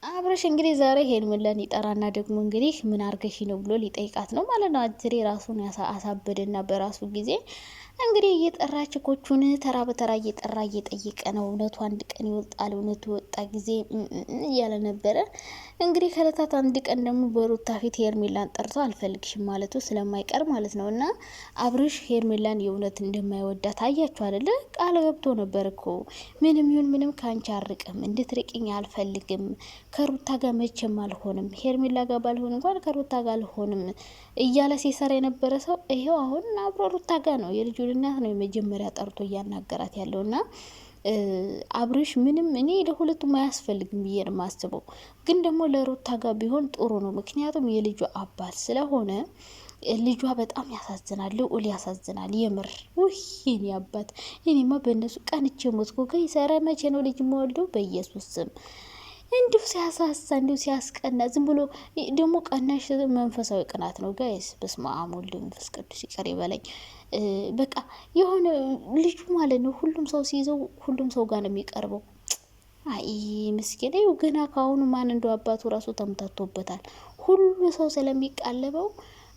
አብረሽ እንግዲህ ዛሬ ሄርሜላን ይጠራና ደግሞ እንግዲህ ምን አርገሽ ነው ብሎ ሊጠይቃት ነው ማለት ነው። አጅሬ ራሱን አሳበደና በራሱ ጊዜ እንግዲህ እየጠራች ኮቹን ተራ በተራ እየጠራ እየጠየቀ ነው። እውነቱ አንድ ቀን ይወጣል፣ እውነቱ ወጣ ጊዜ እያለ ነበረ። እንግዲህ ከለታት አንድ ቀን ደግሞ በሩታ ፊት ሄርሜላን ጠርቶ አልፈልግሽም ማለቱ ስለማይቀር ማለት ነው። እና አብርሽ ሄርሜላን የእውነት እንደማይወዳት አያችሁ አይደለ? ቃል ገብቶ ነበር እኮ ምንም ይሁን ምንም ከአንቺ አርቅም፣ እንድትርቅኝ አልፈልግም፣ ከሩታ ጋር መቼም አልሆንም፣ ሄርሜላ ጋር ባልሆን እንኳን ከሩታ ጋር አልሆንም እያለ ሲሰራ የነበረ ሰው ይሄው አሁን አብሮ ሩታ ጋር ነው። የልጁን እናት ነው የመጀመሪያ ጠርቶ እያናገራት ያለውና አብርሽ ምንም እኔ ለሁለቱም አያስፈልግም ብዬ ነው የማስበው። ግን ደግሞ ለሩታ ጋር ቢሆን ጥሩ ነው። ምክንያቱም የልጁ አባት ስለሆነ ልጇ በጣም ያሳዝናል። ልዑል ያሳዝናል የምር። ውይ የኔ አባት እኔማ በእነሱ ቀንቼ ሞትኩ። ከይሰረ መቼ ነው ልጅ መወልደው? በኢየሱስ ስም እንዲሁ ሲያሳሳ እንዲሁ ሲያስቀና ዝም ብሎ ደግሞ ቀናሽ መንፈሳዊ ቅናት ነው ጋይስ። በስመ አብ ወወልድ ወመንፈስ ቅዱስ ይቅር ይበለኝ። በቃ የሆነ ልጁ ማለት ነው ሁሉም ሰው ሲይዘው ሁሉም ሰው ጋር ነው የሚቀርበው። አይ ምስኪን ነው ገና ካሁኑ ማን እንደው አባቱ ራሱ ተምታቶበታል። ሁሉ ሰው ስለሚቃለበው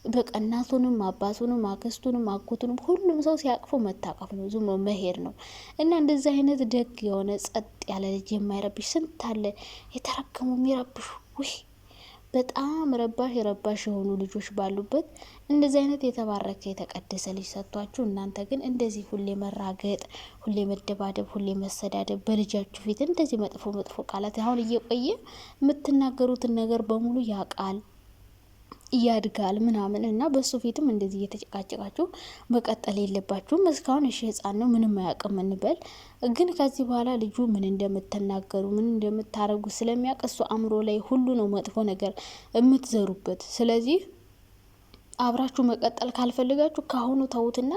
በቃ እናቱንም አባቱንም አክስቱንም አጎቱንም ሁሉም ሰው ሲያቅፉ መታቀፍ ነው፣ ዝም መሄድ ነው። እና እንደዚህ አይነት ደግ የሆነ ጸጥ ያለ ልጅ የማይረብሽ ስንት አለ የተረከሙ የሚረብሹ። ውይ በጣም ረባሽ የሆኑ ልጆች ባሉበት እንደዚህ አይነት የተባረከ የተቀደሰ ልጅ ሰጥቷችሁ፣ እናንተ ግን እንደዚህ ሁሌ መራገጥ፣ ሁሌ መደባደብ፣ ሁሌ መሰዳደብ በልጃችሁ ፊት እንደዚህ መጥፎ ቃላት አሁን እየቆየ የምትናገሩትን ነገር በሙሉ ያቃል ያድጋል ምናምን እና በሱ ፊትም እንደዚህ እየተጨቃጨቃችሁ መቀጠል የለባችሁም። እስካሁን እሺ ህፃን ነው ምንም አያውቅም እንበል፣ ግን ከዚህ በኋላ ልጁ ምን እንደምትናገሩ ምን እንደምታረጉ ስለሚያውቅ እሱ አእምሮ ላይ ሁሉ ነው መጥፎ ነገር የምትዘሩበት። ስለዚህ አብራችሁ መቀጠል ካልፈልጋችሁ ካሁኑ ተውትና፣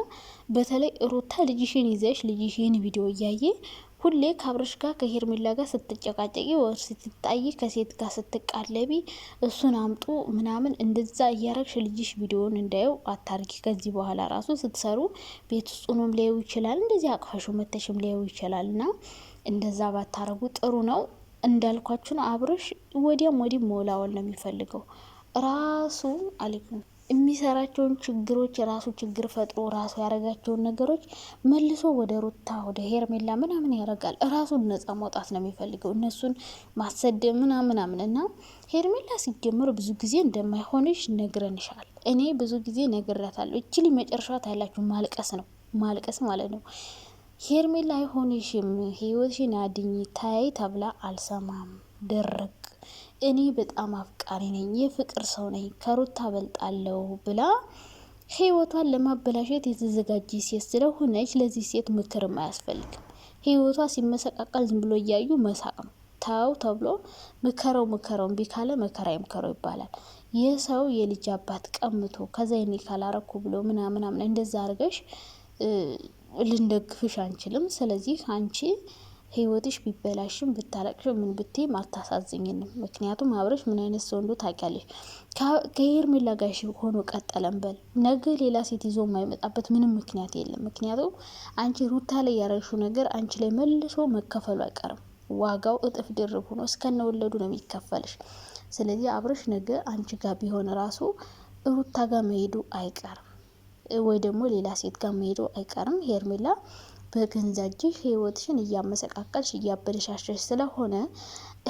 በተለይ ሩታ ልጅሽን ይዘሽ ልጅሽን ቪዲዮ እያየ ሁሌ ከአብረሽ ጋር ከሄርሜላ ጋር ስትጨቃጨቂ ወር ስትጣይ ከሴት ጋር ስትቃለቢ እሱን አምጡ ምናምን እንደዛ እያረግሽ ልጅሽ ቪዲዮውን እንዳየው አታርጊ። ከዚህ በኋላ ራሱ ስትሰሩ ቤት ውስጥ ሆኖም ሊያዩ ይችላል፣ እንደዚህ አቅፋሹ መተሽም ሊያዩ ይችላል። እና እንደዛ ባታረጉ ጥሩ ነው። እንዳልኳችሁ ነው። አብረሽ ወዲያም ወዲህ መውላወል ነው የሚፈልገው ራሱ አለይኩም የሚሰራቸውን ችግሮች የራሱ ችግር ፈጥሮ ራሱ ያረጋቸውን ነገሮች መልሶ ወደ ሩታ ወደ ሄርሜላ ምናምን ያረጋል። ራሱን ነጻ ማውጣት ነው የሚፈልገው፣ እነሱን ማሰደብ ምናምን እና ሄርሜላ ሲጀምር ብዙ ጊዜ እንደማይሆንሽ ነግረንሻል። እኔ ብዙ ጊዜ ነግሬያታለሁ። እችሊ መጨረሻ ታያላችሁ ማልቀስ ማለት ነው። ሄርሜላ አይሆንሽም፣ ህይወትሽን አድኝ ታይ ተብላ አልሰማም ደረግ እኔ በጣም አፍቃሪ ነኝ፣ የፍቅር ሰው ነኝ፣ ከሩታ በልጣለሁ ብላ ህይወቷን ለማበላሸት የተዘጋጀ ሴት ስለሆነች ለዚህ ሴት ምክርም አያስፈልግም። ህይወቷ ሲመሰቃቀል ዝም ብሎ እያዩ መሳቅ ነው። ታው ተብሎ ምከረው እምቢ ካለ መከራ ይምከረው ይባላል። የሰው የልጅ አባት ቀምቶ ከዛ የኔ ካላረኩ ብሎ ምናምን እንደዛ አርገሽ ልንደግፍሽ አንችልም። ስለዚህ አንቺ ህይወትሽ ቢበላሽም ብታለቅሽም ምን ብትይም አታሳዝኝንም። ምክንያቱም አብረሽ ምን አይነት ሰው እንደው ታውቂያለሽ። ከሄርሜላ ጋር ሆኖ ቀጠለም በል ነገ ሌላ ሴት ይዞ የማይመጣበት ምንም ምክንያት የለም። ምክንያቱም አንቺ ሩታ ላይ ያረግሽው ነገር አንቺ ላይ መልሶ መከፈሉ አይቀርም። ዋጋው እጥፍ ድርብ ሆኖ እስከነ ወለዱ ነው የሚከፈልሽ። ስለዚህ አብረሽ ነገ አንቺ ጋር ቢሆን ራሱ ሩታ ጋር መሄዱ አይቀርም፣ ወይ ደግሞ ሌላ ሴት ጋር መሄዱ አይቀርም። ሄርሜላ በገንዛጅ ህይወትሽን እያመሰቃቀልሽ እያበለሻሸሽ ስለሆነ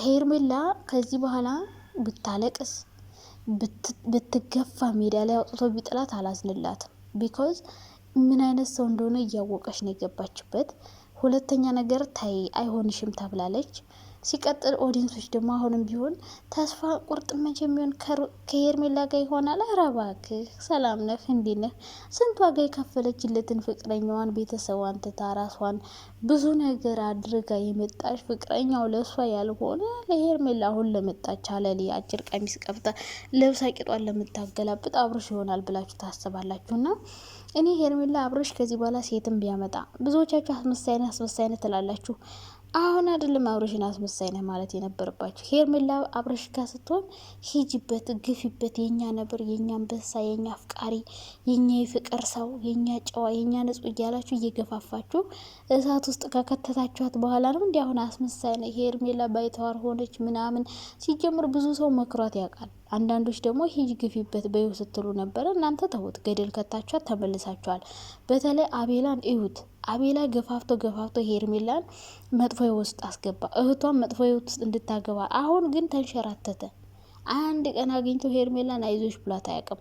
ሄርሜላ ከዚህ በኋላ ብታለቅስ ብትገፋ ሜዳ ላይ አውጥቶ ቢጥላት አላዝንላትም። ቢኮዝ ምን አይነት ሰው እንደሆነ እያወቀች ነው የገባችበት። ሁለተኛ ነገር ታይ አይሆንሽም ተብላለች። ሲቀጥል ኦዲየንሶች ደግሞ አሁንም ቢሆን ተስፋ ቁርጥ መቼ የሚሆን ከሄርሜላ ጋር ይሆናል። ኧረ እባክህ ሰላም ነህ እንዴት ነህ? ስንት ዋጋ የከፈለችለትን ፍቅረኛዋን ቤተሰቧን ትታ ራሷን ብዙ ነገር አድርጋ የመጣች ፍቅረኛው ለእሷ ያልሆነ ለሄርሜላ አሁን ለመጣች አለሊ አጭር ቀሚስ ቀብታ ለብሳ ቂጧን ለምታገላብጥ አብርሽ ይሆናል ብላችሁ ታስባላችሁና እኔ ሄርሜላ አብርሽ ከዚህ በኋላ ሴትም ቢያመጣ ብዙዎቻችሁ አስመሳይነት ትላላችሁ። አሁን አይደለም አብረሽን አስመሳይ ነህ ማለት የነበረባቸው። ሄርሜላ አብረሽ ጋር ስትሆን ሂጂበት፣ ግፊበት፣ የኛ ነብር፣ የኛ አንበሳ፣ የኛ አፍቃሪ፣ የኛ የፍቅር ሰው፣ የኛ ጨዋ፣ የኛ ንጹህ እያላችሁ እየገፋፋችሁ እሳት ውስጥ ከከተታችኋት በኋላ ነው እንዲ አሁን አስመሳይ ነህ ሄርሜላ ባይተዋር ሆነች ምናምን። ሲጀምር ብዙ ሰው መክሯት ያውቃል። አንዳንዶች ደግሞ ሂጅ ግፊበት በይው ስትሉ ነበረ። እናንተ ተውት፣ ገደል ከታችኋት ተመልሳችኋል። በተለይ አቤላን እዩት። አቤላ ገፋፍቶ ሄርሜላን መጥፎ ውስጥ አስገባ፣ እህቷን መጥፎ ውስጥ እንድታገባ። አሁን ግን ተንሸራተተ። አንድ ቀን አግኝቶ ሄርሜላን አይዞሽ ብሏት አያውቅም።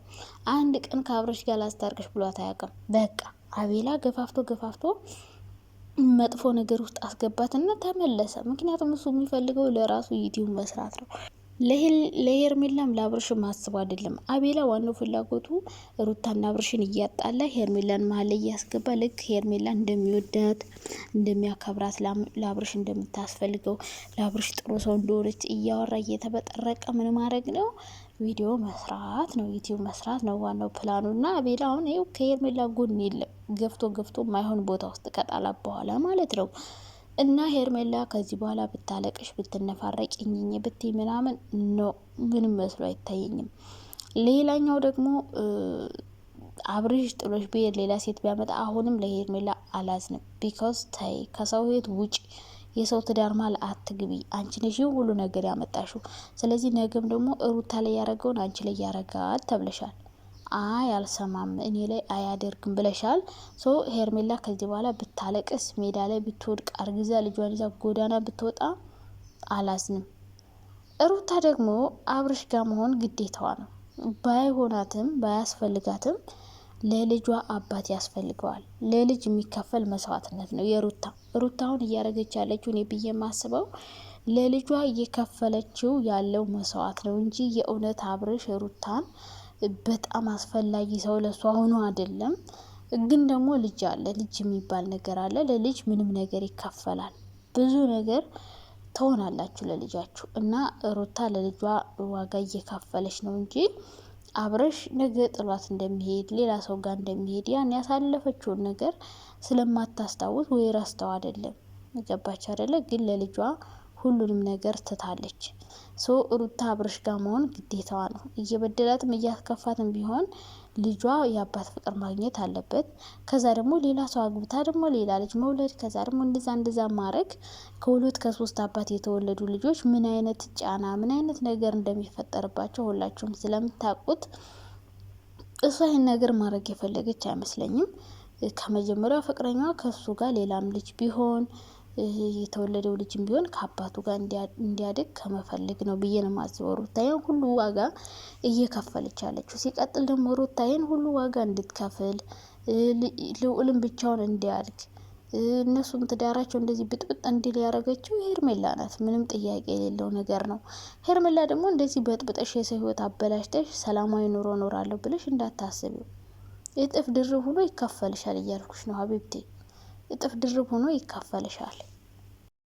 አንድ ቀን ከአብረሽ ጋር ላስታርቅሽ ብሏት አያውቅም። በቃ አቤላ ገፋፍቶ መጥፎ ነገር ውስጥ አስገባትና ተመለሰ። ምክንያቱም እሱ የሚፈልገው ለራሱ ዩቲዩብ መስራት ነው። ለሄርሜላም ለአብርሽም አስቦ አይደለም። አቤላ ዋናው ፍላጎቱ ሩታና አብርሽን እያጣላ ሄርሜላን መሀል ላይ እያስገባ ልክ ሄርሜላን እንደሚወዳት እንደሚያከብራት ለአብርሽ እንደምታስፈልገው ለአብርሽ ጥሩ ሰው እንደሆነች እያወራ እየተበጠረቀ ምን ማድረግ ነው? ቪዲዮ መስራት ነው፣ ዩቲዩብ መስራት ነው ዋናው ፕላኑ። እና አቤላ አሁን ይኸው ከሄርሜላ ጎን የለም። ገፍቶ ማይሆን ቦታ ውስጥ ከጣላት በኋላ ማለት ነው። እና ሄርሜላ ከዚህ በኋላ ብታለቅሽ ብትነፋረቅ ኝኝ ብትይ ምናምን ኖ ምንም መስሎ አይታየኝም። ሌላኛው ደግሞ አብርሽ ጥሎሽ ብሄድ ሌላ ሴት ቢያመጣ አሁንም ለሄርሜላ አላዝንም። ቢካውስ ታይ ከሰው ህይወት ውጭ የሰው ትዳር ማል አትግቢ። አንቺ ነሽ ሁሉ ነገር ያመጣሽው። ስለዚህ ነገም ደግሞ ሩታ ላይ ያረገውን አንቺ ላይ ያረጋል ተብለሻል። አይ አልሰማም እኔ ላይ አያደርግም ብለሻል። ሶ ሄርሜላ ከዚህ በኋላ ብታለቅስ ሜዳ ላይ ብትወድቅ አርግዛ ልጇን ይዛ ጎዳና ብትወጣ አላዝንም። ሩታ ደግሞ አብርሽ ጋር መሆን ግዴታዋ ነው። ባይሆናትም ባያስፈልጋትም ለልጇ አባት ያስፈልገዋል። ለልጅ የሚከፈል መስዋዕትነት ነው ሩታውን እያረገች ያለችው እኔ ብዬ የማስበው ለልጇ እየከፈለችው ያለው መስዋዕት ነው እንጂ የእውነት አብርሽ ሩታን በጣም አስፈላጊ ሰው ለሷ ሆኖ አይደለም። ግን ደግሞ ልጅ አለ፣ ልጅ የሚባል ነገር አለ። ለልጅ ምንም ነገር ይከፈላል። ብዙ ነገር ትሆናላችሁ ለልጃችሁ። እና ሩታ ለልጇ ዋጋ እየከፈለች ነው እንጂ አብረሽ ነገ ጥሏት እንደሚሄድ ሌላ ሰው ጋር እንደሚሄድ ያን ያሳለፈችውን ነገር ስለማታስታውስ ወይ ራስተው አይደለም። ገባች አይደለ? ግን ለልጇ ሁሉንም ነገር ትታለች። ሶ ሩታ አብርሽ ጋር መሆን ግዴታዋ ነው። እየበደላትም እያስከፋትም ቢሆን ልጇ የአባት ፍቅር ማግኘት አለበት። ከዛ ደግሞ ሌላ ሰው አግብታ ደግሞ ሌላ ልጅ መውለድ፣ ከዛ ደግሞ እንደዛ ማድረግ ከሁለት ከሶስት አባት የተወለዱ ልጆች ምን አይነት ጫና ምን አይነት ነገር እንደሚፈጠርባቸው ሁላችሁም ስለምታውቁት እሷ ይህን ነገር ማድረግ የፈለገች አይመስለኝም። ከመጀመሪያው ፍቅረኛዋ ከሱ ጋር ሌላም ልጅ ቢሆን የተወለደው ልጅም ቢሆን ከአባቱ ጋር እንዲያድግ ከመፈለግ ነው ብዬ ነው ማስበው። ሩታዬን ሁሉ ዋጋ እየከፈለች ያለችው። ሲቀጥል ደግሞ ሩታዬን ሁሉ ዋጋ እንድትከፍል ልዑልም ብቻውን እንዲያድግ እነሱም ትዳራቸው እንደዚህ ብጥብጥ እንዲል ያደረገችው ሄርሜላ ናት። ምንም ጥያቄ የሌለው ነገር ነው። ሄርሜላ ደግሞ እንደዚህ በጥብጠሽ የሰው ህይወት አበላሽተሽ ሰላማዊ ኑሮ ኖራለሁ ብለሽ እንዳታስቢው። እጥፍ ድርብ ሆኖ ይከፈልሻል እያልኩሽ ነው ሀቢብቴ። እጥፍ ድርብ ሆኖ ይካፈልሻል።